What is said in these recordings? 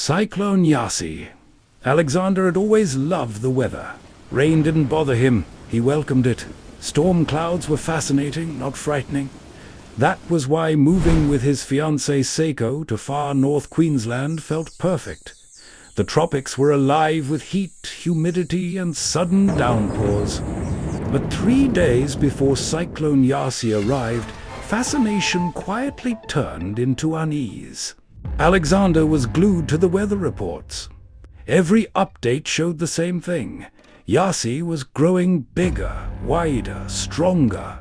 Cyclone Yasi. Alexander had always loved the weather. Rain didn't bother him, he welcomed it. Storm clouds were fascinating, not frightening. That was why moving with his fiancée Seiko to far north Queensland felt perfect. The tropics were alive with heat, humidity, and sudden downpours. But 3 days before Cyclone Yasi arrived, fascination quietly turned into unease. Alexander was glued to the weather reports. Every update showed the same thing. Yasi was growing bigger, wider, stronger.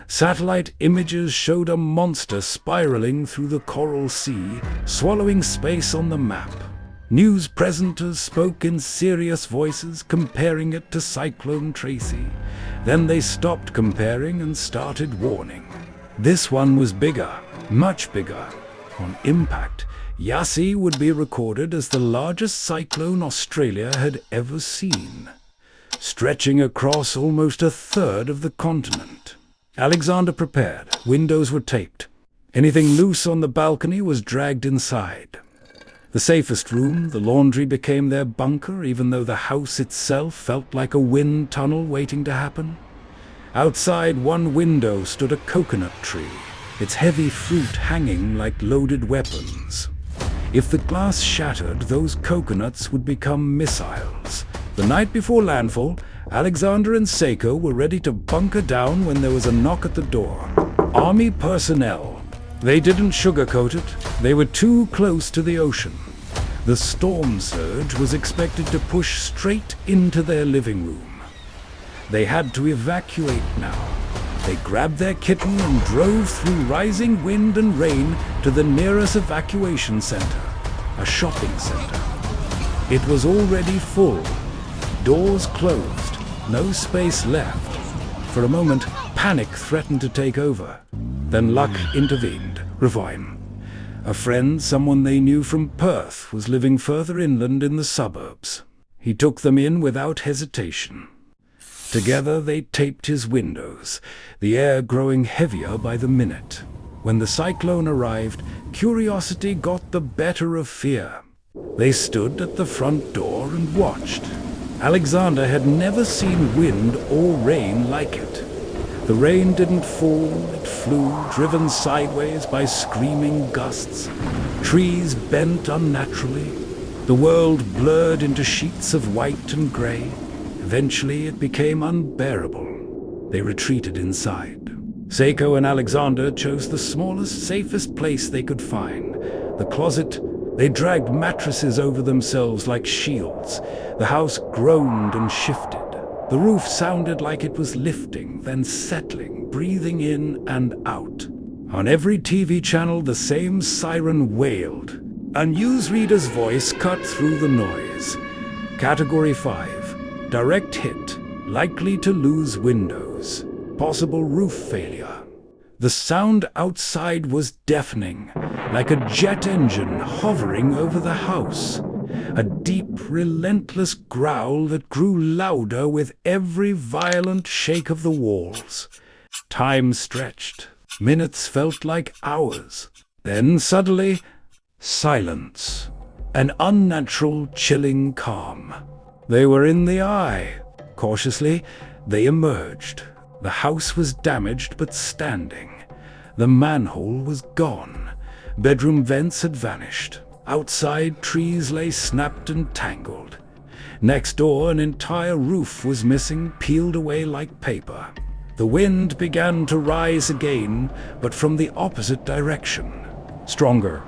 Satellite images showed a monster spiraling through the Coral Sea, swallowing space on the map. News presenters spoke in serious voices, comparing it to Cyclone Tracy. Then they stopped comparing and started warning. This one was bigger, much bigger. On impact, Yasi would be recorded as the largest cyclone Australia had ever seen, stretching across almost a third of the continent. Alexander prepared. Windows were taped. Anything loose on the balcony was dragged inside. The safest room, the laundry, became their bunker, even though the house itself felt like a wind tunnel waiting to happen. Outside one window stood a coconut tree, its heavy fruit hanging like loaded weapons. If the glass shattered, those coconuts would become missiles. The night before landfall, Alexander and Seiko were ready to bunker down when there was a knock at the door. Army personnel. They didn't sugarcoat it. They were too close to the ocean. The storm surge was expected to push straight into their living room. They had to evacuate now. They grabbed their kitten and drove through rising wind and rain to the nearest evacuation center, a shopping center. It was already full. Doors closed, no space left. For a moment, panic threatened to take over. Then luck intervened. Revive. A friend, someone they knew from Perth, was living further inland in the suburbs. He took them in without hesitation. Together they taped his windows, the air growing heavier by the minute. When the cyclone arrived, curiosity got the better of fear. They stood at the front door and watched. Alexander had never seen wind or rain like it. The rain didn't fall, it flew, driven sideways by screaming gusts. Trees bent unnaturally. The world blurred into sheets of white and gray. Eventually, it became unbearable. They retreated inside. Seiko and Alexander chose the smallest, safest place they could find. The closet. They dragged mattresses over themselves like shields. The house groaned and shifted. The roof sounded like it was lifting, then settling, breathing in and out. On every TV channel, the same siren wailed. A newsreader's voice cut through the noise. Category 5. Direct hit, likely to lose windows, possible roof failure. The sound outside was deafening, like a jet engine hovering over the house. A deep, relentless growl that grew louder with every violent shake of the walls. Time stretched. Minutes felt like hours. Then suddenly, silence. An unnatural, chilling calm. They were in the eye. Cautiously, they emerged. The house was damaged but standing. The manhole was gone. Bedroom vents had vanished. Outside, trees lay snapped and tangled. Next door, an entire roof was missing, peeled away like paper. The wind began to rise again, but from the opposite direction. Stronger.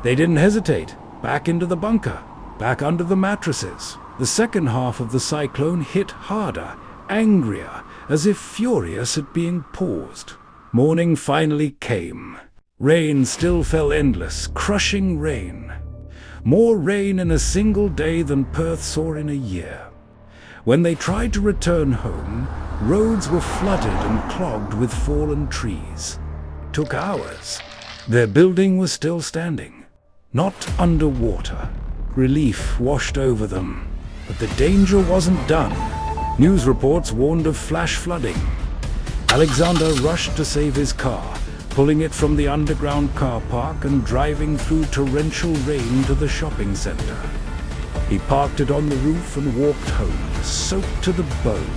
They didn't hesitate. Back into the bunker. Back under the mattresses. The second half of the cyclone hit harder, angrier, as if furious at being paused. Morning finally came. Rain still fell endless, crushing rain. More rain in a single day than Perth saw in a year. When they tried to return home, roads were flooded and clogged with fallen trees. It took hours. Their building was still standing, not underwater. Relief washed over them. But the danger wasn't done. News reports warned of flash flooding. Alexander rushed to save his car, pulling it from the underground car park and driving through torrential rain to the shopping center. He parked it on the roof and walked home, soaked to the bone,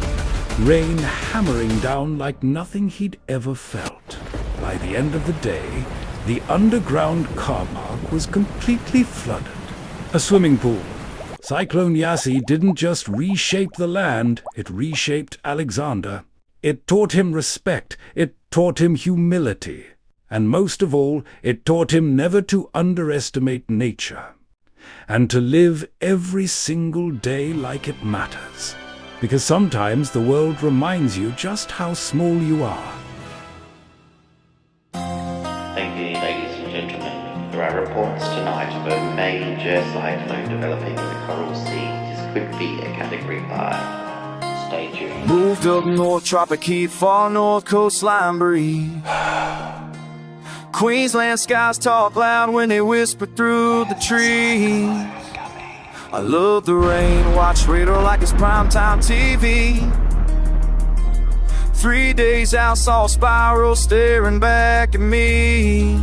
rain hammering down like nothing he'd ever felt. By the end of the day, the underground car park was completely flooded. A swimming pool. Cyclone Yasi didn't just reshape the land, it reshaped Alexander. It taught him respect, it taught him humility, and most of all, it taught him never to underestimate nature, and to live every single day like it matters. Because sometimes the world reminds you just how small you are. Thank you, ladies and gentlemen. There are reports tonight of a major cyclone developing in the Coral Sea. This could be a Category 5. Stay tuned. Moved up north, tropic heat, far north coastline breeze. Queensland skies talk loud when they whisper through the trees. I love the rain, watch radar like it's primetime TV. 3 days out, saw spiral staring back at me.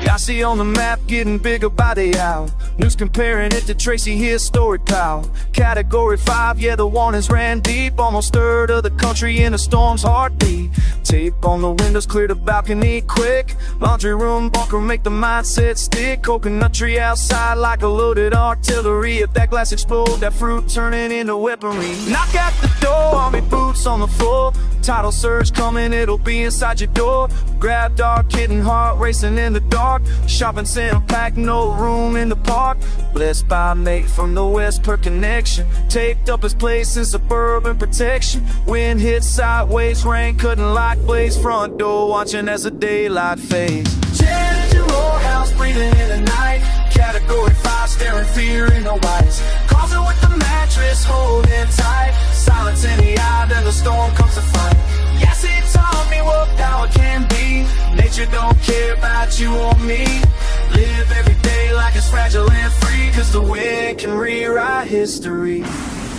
Yasi on the map, getting bigger by the hour. News comparing it to Tracy, historic power. Category 5, yeah, the warnings ran deep. Almost third of the country in a storm's heartbeat. Tape on the windows, clear the balcony quick. Laundry room bunker, make the mindset stick. Coconut tree outside like a loaded artillery. If that glass explode, that fruit turning into weaponry. Knock at the door, army boots on the floor. Tidal surge coming, it'll be inside your door. Grab dark, hidden heart racing in the dark. Shopping center packed, no room in the park. Blessed by mate from the west per connection. Taped up his place in suburban protection. Wind hit sideways, rain couldn't lock blaze. Front door watching as the daylight fades. Challenge your roll house, breathing in the night. Category 5, staring fear in the whites. Closet with the mattress holding tight. Silence in the eye, then the storm comes to fight. Yes, it taught me what power can be. Nature don't care about you or me. Live every day like it's fragile and free, cause the wind can rewrite history.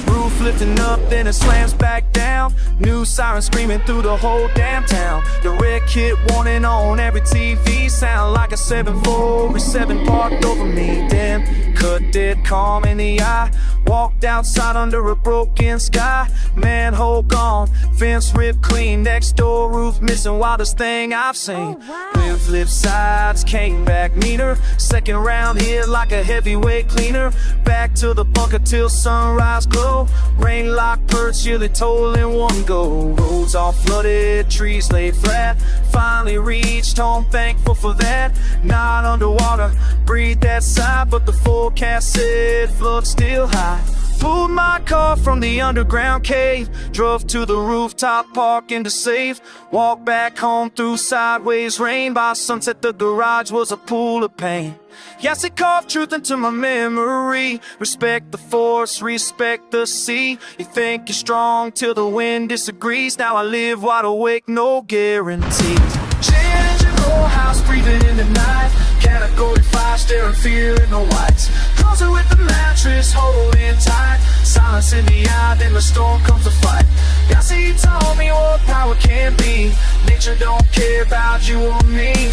Roof lifting up, then it slams back down. New siren screaming through the whole damn town. The red kit warning on every TV. Sound like a 747 parked over me. Damn, cut dead calm in the eye. Walked outside under a broken sky. Manhole gone, fence ripped clean. Next door roof missing, wildest thing I've seen. Wind flip sides, came back meaner. Second round hit like a heavyweight cleaner. Back to the bunker till sunrise glow. Rain locked perch, chilly toll in one go. Roads all flooded, trees laid flat. Finally reached home, thankful for that. Not underwater, breathe that sigh. But the forecast said flood still high. Pulled my car from the underground cave. Drove to the rooftop, parking to save. Walked back home through sideways rain. By sunset the garage was a pool of pain. Yes, it carved truth into my memory. Respect the force, respect the sea. You think you're strong till the wind disagrees. Now I live wide awake, no guarantees. Change your whole house, breathing in the night. Category 5, staring fear in the whites. Closet with the mattress holding tight. Silence in the eye, then the storm comes to fight. Yasi told me what power can be. Nature don't care about you or me.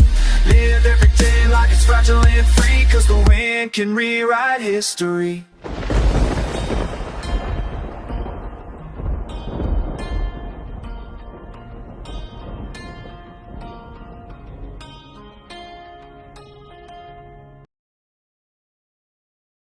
Live every day like it's fragile and free, cause the wind can rewrite history.